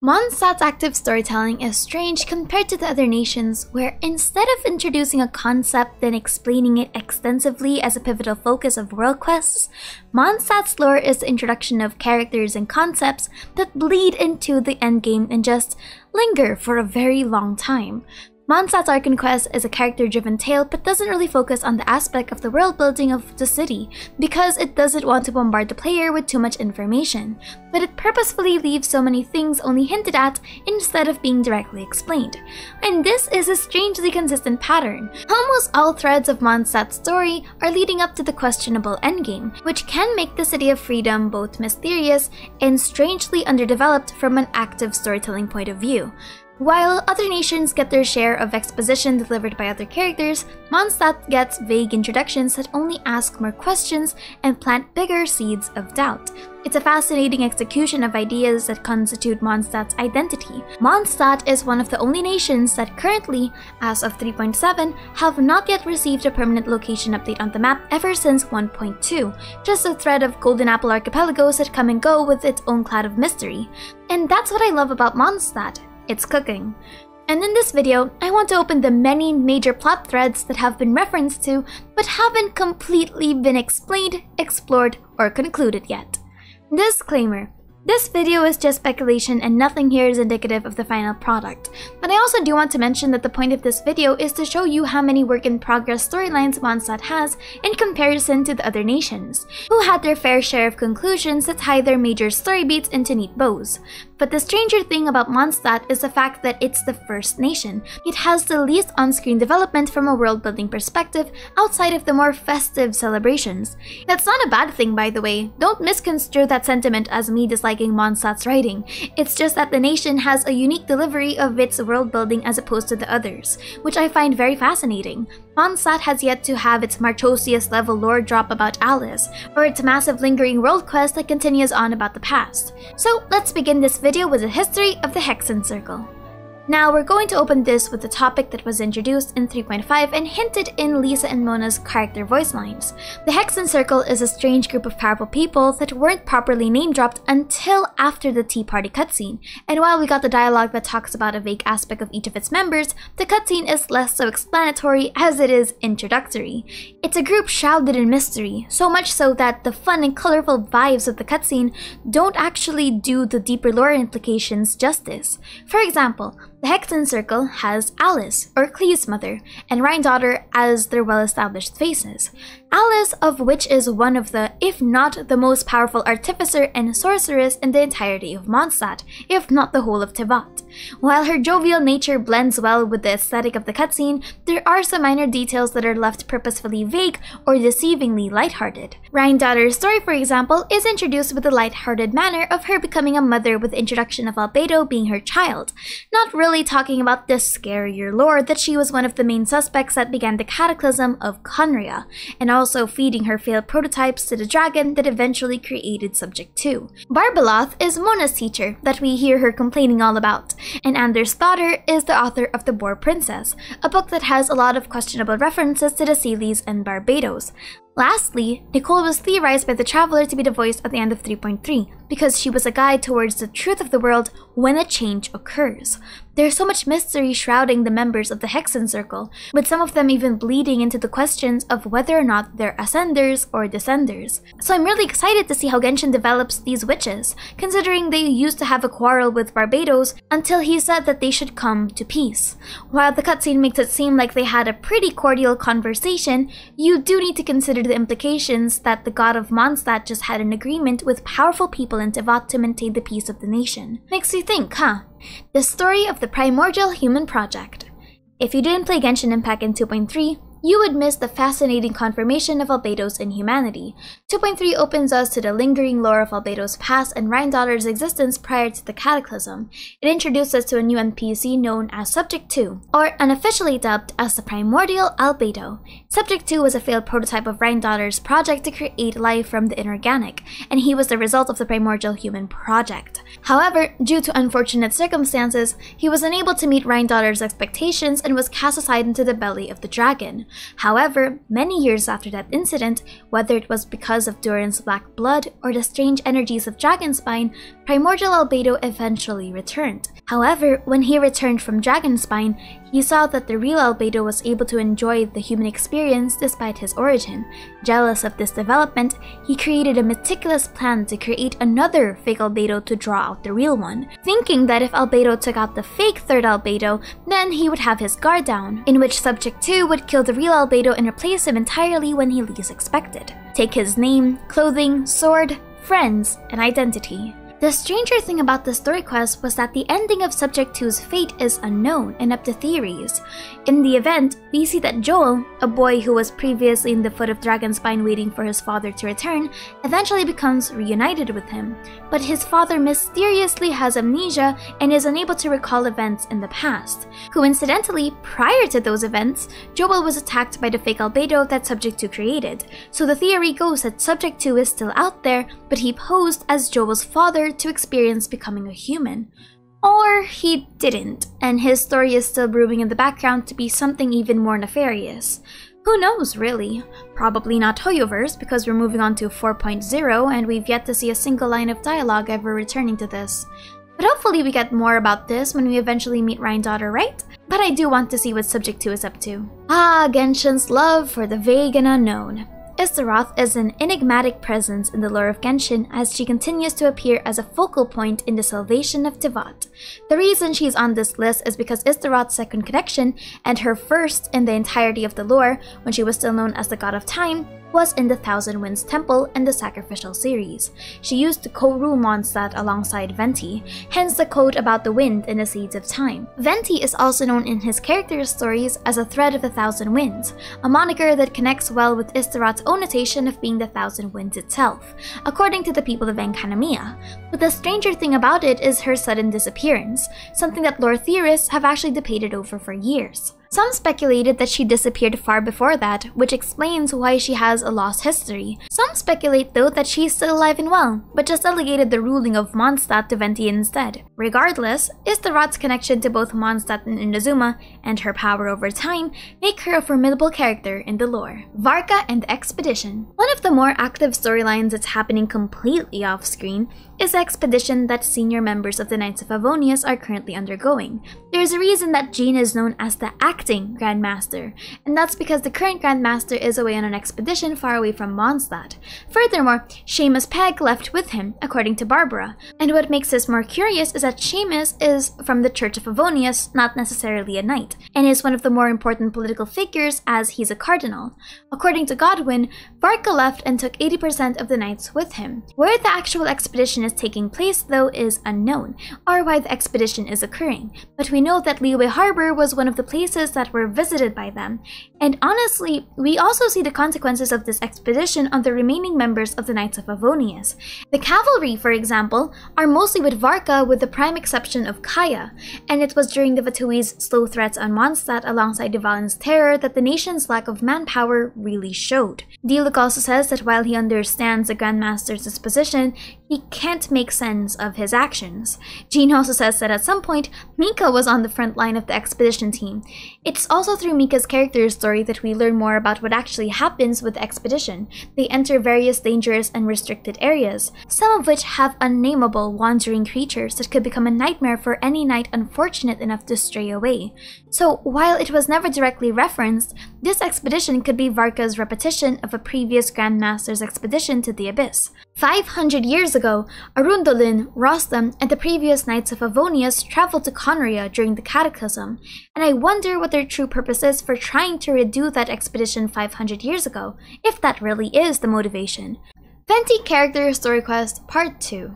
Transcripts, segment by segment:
Mondstadt's active storytelling is strange compared to the other nations, where instead of introducing a concept then explaining it extensively as a pivotal focus of world quests, Mondstadt's lore is the introduction of characters and concepts that bleed into the endgame and just linger for a very long time. Mondstadt's Archon Quest is a character-driven tale but doesn't really focus on the aspect of the world building of the city because it doesn't want to bombard the player with too much information, but it purposefully leaves so many things only hinted at instead of being directly explained. And this is a strangely consistent pattern. Almost all threads of Mondstadt's story are leading up to the questionable endgame, which can make the City of Freedom both mysterious and strangely underdeveloped from an active storytelling point of view. While other nations get their share of exposition delivered by other characters, Mondstadt gets vague introductions that only ask more questions and plant bigger seeds of doubt. It's a fascinating execution of ideas that constitute Mondstadt's identity. Mondstadt is one of the only nations that currently, as of 3.7, have not yet received a permanent location update on the map ever since 1.2, just a thread of Golden Apple archipelagos that come and go with its own cloud of mystery. And that's what I love about Mondstadt. It's cooking. And in this video, I want to open the many major plot threads that have been referenced to but haven't completely been explained, explored, or concluded yet. Disclaimer: this video is just speculation and nothing here is indicative of the final product, but I also do want to mention that the point of this video is to show you how many work-in-progress storylines Mondstadt has in comparison to the other nations, who had their fair share of conclusions that tie their major story beats into neat bows. But the stranger thing about Mondstadt is the fact that it's the first nation. It has the least on-screen development from a world-building perspective outside of the more festive celebrations. That's not a bad thing, by the way. Don't misconstrue that sentiment as me disliking Mondstadt's writing. It's just that the nation has a unique delivery of its world-building as opposed to the others, which I find very fascinating. Mondstadt has yet to have its Marchosius level lore drop about Alice, or its massive lingering world quest that continues on about the past. So let's begin this video with the history of the Hexen Circle. Now we're going to open this with a topic that was introduced in 3.5 and hinted in Lisa and Mona's character voice lines. The Hexen Circle is a strange group of powerful people that weren't properly name-dropped until after the Tea Party cutscene, and while we got the dialogue that talks about a vague aspect of each of its members, the cutscene is less so explanatory as it is introductory. It's a group shrouded in mystery, so much so that the fun and colorful vibes of the cutscene don't actually do the deeper lore implications justice. For example, the Hexen Circle has Alice, or Cleve's mother, and Rhine-daughter as their well-established faces. Alice, of which is one of the, if not the most powerful artificer and sorceress in the entirety of Mondstadt, if not the whole of Tevat. While her jovial nature blends well with the aesthetic of the cutscene, there are some minor details that are left purposefully vague or deceivingly lighthearted. Rhine-daughter's story, for example, is introduced with the lighthearted manner of her becoming a mother with the introduction of Albedo being her child, not really talking about the scarier lore that she was one of the main suspects that began the cataclysm of Conria, and also feeding her failed prototypes to the dragon that eventually created Subject 2. Barbeloth is Mona's teacher that we hear her complaining all about, and Anders' daughter is the author of The Boar Princess, a book that has a lot of questionable references to the Sealies and Barbados. Lastly, Nicole was theorized by the Traveler to be the voice at the end of 3.3, because she was a guide towards the truth of the world when a change occurs. There's so much mystery shrouding the members of the Hexen Circle, with some of them even bleeding into the questions of whether or not they're ascenders or descenders. So I'm really excited to see how Genshin develops these witches, considering they used to have a quarrel with Barbados until he said that they should come to peace. While the cutscene makes it seem like they had a pretty cordial conversation, you do need to consider the implications that the god of Mondstadt just had an agreement with powerful people in Tevat to maintain the peace of the nation. Makes you think, huh? The story of the Primordial Human Project. If you didn't play Genshin Impact in 2.3, you would miss the fascinating confirmation of Albedo's inhumanity. 2.3 opens us to the lingering lore of Albedo's past and Rhine-daughter's existence prior to the Cataclysm. It introduces us to a new NPC known as Subject 2, or unofficially dubbed as the Primordial Albedo. Subject 2 was a failed prototype of Rhine-daughter's project to create life from the inorganic, and he was the result of the Primordial Human Project. However, due to unfortunate circumstances, he was unable to meet Rhine-daughter's expectations and was cast aside into the belly of the dragon. However, many years after that incident, whether it was because of Durin's black blood or the strange energies of Dragonspine, Primordial Albedo eventually returned. However, when he returned from Dragonspine, he saw that the real Albedo was able to enjoy the human experience despite his origin. Jealous of this development, he created a meticulous plan to create another fake Albedo to draw out the real one, thinking that if Albedo took out the fake third Albedo, then he would have his guard down, in which Subject 2 would kill the real Albedo and replace him entirely when he least expected. Take his name, clothing, sword, friends, and identity. The stranger thing about the story quest was that the ending of Subject 2's fate is unknown and up to theories. In the event, we see that Joel, a boy who was previously in the foot of Dragonspine waiting for his father to return, eventually becomes reunited with him, but his father mysteriously has amnesia and is unable to recall events in the past. Coincidentally, prior to those events, Joel was attacked by the fake Albedo that Subject 2 created, so the theory goes that Subject 2 is still out there, but he posed as Joel's father to experience becoming a human. Or he didn't, and his story is still brewing in the background to be something even more nefarious. Who knows, really? Probably not Hoyoverse, because we're moving on to 4.0 and we've yet to see a single line of dialogue ever returning to this. But hopefully we get more about this when we eventually meet Rhine-Daughter, right? But I do want to see what Subject 2 is up to. Ah, Genshin's love for the vague and unknown. Estheroth is an enigmatic presence in the lore of Genshin as she continues to appear as a focal point in the salvation of Tevat. The reason she's on this list is because Estheroth's second connection, and her first in the entirety of the lore, when she was still known as the God of Time, was in the Thousand Winds Temple and the Sacrificial series. She used to co-rule Mondstadt alongside Venti, hence the quote about the wind and the seeds of time. Venti is also known in his character's stories as a thread of the Thousand Winds, a moniker that connects well with Estheroth's own notation of being the Thousand Winds itself, according to the people of Enkanomiya. But the stranger thing about it is her sudden disappearance, something that lore theorists have actually debated over for years. Some speculated that she disappeared far before that, which explains why she has a lost history. Some speculate though that she's still alive and well, but just delegated the ruling of Mondstadt to Venti instead. Regardless, Estheroth's connection to both Mondstadt and Inazuma, and her power over time, make her a formidable character in the lore. Varka and the Expedition. One of the more active storylines that's happening completely off-screen is the expedition that senior members of the Knights of Favonius are currently undergoing. There's a reason that Jean is known as the acting Grandmaster, and that's because the current Grandmaster is away on an expedition far away from Mondstadt. Furthermore, Seamus Pegg left with him, according to Barbara, and what makes this more curious is that Seamus is from the Church of Favonius, not necessarily a knight, and is one of the more important political figures as he's a cardinal. According to Godwin, Varka left and took 80% of the knights with him. Where the actual expedition is taking place though is unknown, or why the expedition is occurring, but we know that Liyue Harbor was one of the places that were visited by them, and honestly, we also see the consequences of this expedition on the remaining members of the Knights of Favonius. The cavalry, for example, are mostly with Varka with the prime exception of Kaya, and it was during the Vatui's slow threats on Mondstadt alongside Dvalin's terror that the nation's lack of manpower really showed. Diluc also says that while he understands the Grandmaster's disposition, he can't make sense of his actions. Jean also says that at some point, Mika was on the front line of the expedition team. It's also through Mika's character story that we learn more about what actually happens with the expedition. They enter various dangerous and restricted areas, some of which have unnameable wandering creatures that could become a nightmare for any knight unfortunate enough to stray away. So while it was never directly referenced, this expedition could be Varka's repetition of a previous Grandmaster's expedition to the Abyss. 500 years ago, Arundolin, Rostam, and the previous Knights of Favonius traveled to Conria during the Cataclysm, and I wonder what their true purpose is for trying to redo that expedition 500 years ago, if that really is the motivation. Venti Character Story Quest Part 2.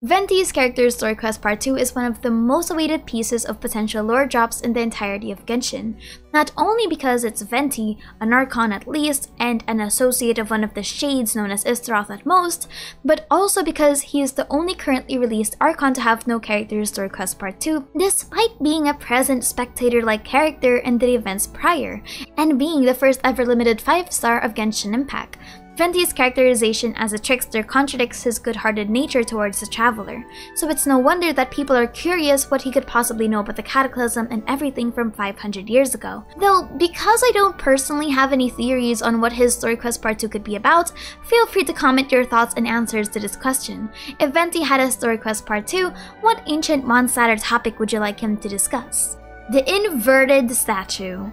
Venti's Character Story Quest Part 2 is one of the most awaited pieces of potential lore drops in the entirety of Genshin. Not only because it's Venti, an Archon at least, and an associate of one of the shades known as Estheroth at most, but also because he is the only currently released Archon to have no Character Story Quest Part 2, despite being a present spectator-like character in the events prior, and being the first ever limited 5-star of Genshin Impact. Venti's characterization as a trickster contradicts his good-hearted nature towards the traveler, so it's no wonder that people are curious what he could possibly know about the Cataclysm and everything from 500 years ago. Though, because I don't personally have any theories on what his story quest part 2 could be about, feel free to comment your thoughts and answers to this question. If Venti had a story quest part 2, what ancient Mondstadt or topic would you like him to discuss? The inverted statue.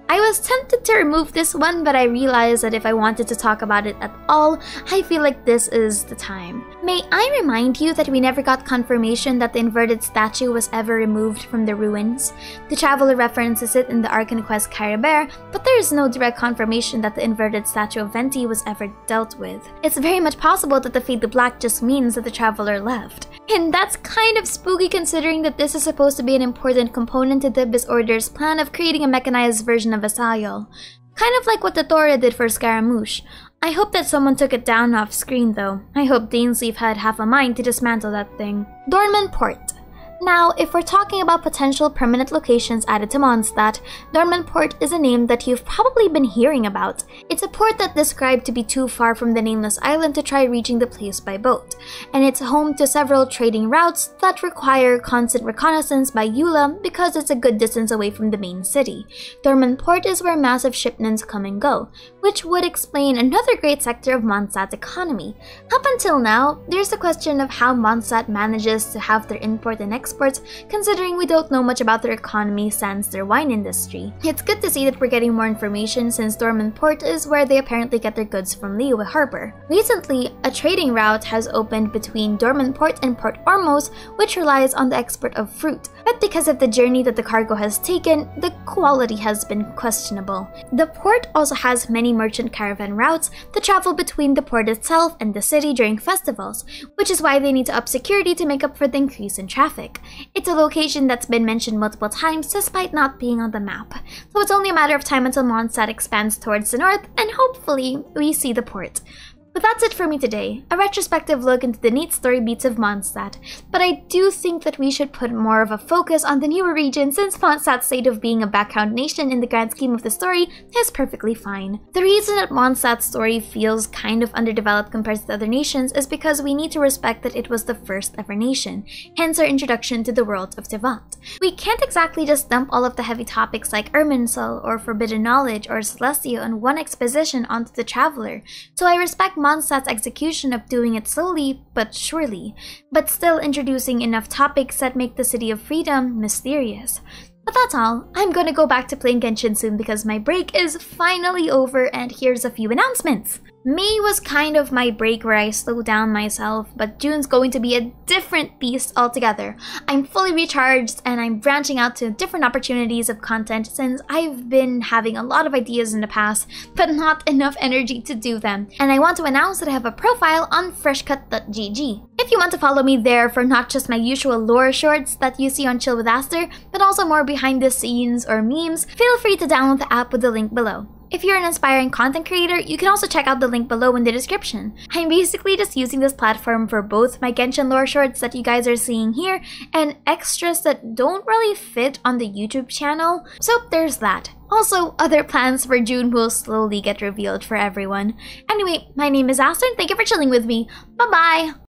I was tempted to remove this one, but I realized that if I wanted to talk about it at all, I feel like this is the time. May I remind you that we never got confirmation that the inverted statue was ever removed from the ruins? The Traveler references it in the Arcane Quest Caribert, but there is no direct confirmation that the inverted statue of Venti was ever dealt with. It's very much possible that the Fade to Black just means that the Traveler left. And that's kind of spooky considering that this is supposed to be an important component to the Abyss Order's plan of creating a mechanized version of Vassaliel. Kind of like what the Thora did for Scaramouche. I hope that someone took it down off screen though. I hope Dainsleif had half a mind to dismantle that thing. Dorman Port. Now, if we're talking about potential permanent locations added to Mondstadt, Dorman Port is a name that you've probably been hearing about. It's a port that's described to be too far from the nameless island to try reaching the place by boat, and it's home to several trading routes that require constant reconnaissance by Eula because it's a good distance away from the main city. Dorman Port is where massive shipments come and go, which would explain another great sector of Mondstadt's economy. Up until now, there's the question of how Mondstadt manages to have their import and export, considering we don't know much about their economy sans their wine industry. It's good to see that we're getting more information since Dorman Port is where they apparently get their goods from Liyue Harbor. Recently, a trading route has opened between Dorman Port and Port Ormos, which relies on the export of fruit, but because of the journey that the cargo has taken, the quality has been questionable. The port also has many merchant caravan routes that travel between the port itself and the city during festivals, which is why they need to up security to make up for the increase in traffic. It's a location that's been mentioned multiple times despite not being on the map, so it's only a matter of time until Mondstadt expands towards the north and hopefully we see the port. But that's it for me today, a retrospective look into the neat story beats of Mondstadt, but I do think that we should put more of a focus on the newer region since Mondstadt's state of being a background nation in the grand scheme of the story is perfectly fine. The reason that Mondstadt's story feels kind of underdeveloped compared to the other nations is because we need to respect that it was the first ever nation, hence our introduction to the world of Tevant. We can't exactly just dump all of the heavy topics like Irminsul or Forbidden Knowledge or Celestia on one exposition onto the Traveler, so I respect Mondstadt's execution of doing it slowly but surely, but still introducing enough topics that make the City of Freedom mysterious. But that's all. I'm gonna go back to playing Genshin soon because my break is finally over and here's a few announcements. May was kind of my break where I slowed down myself, but June's going to be a different beast altogether. I'm fully recharged and I'm branching out to different opportunities of content since I've been having a lot of ideas in the past, but not enough energy to do them. And I want to announce that I have a profile on freshcut.gg. If you want to follow me there for not just my usual lore shorts that you see on chillwithaster, but also more behind the scenes or memes, feel free to download the app with the link below. If you're an aspiring content creator, you can also check out the link below in the description. I'm basically just using this platform for both my Genshin lore shorts that you guys are seeing here and extras that don't really fit on the YouTube channel, so there's that. Also, other plans for June will slowly get revealed for everyone. Anyway, my name is Aster and thank you for chilling with me. Bye-bye!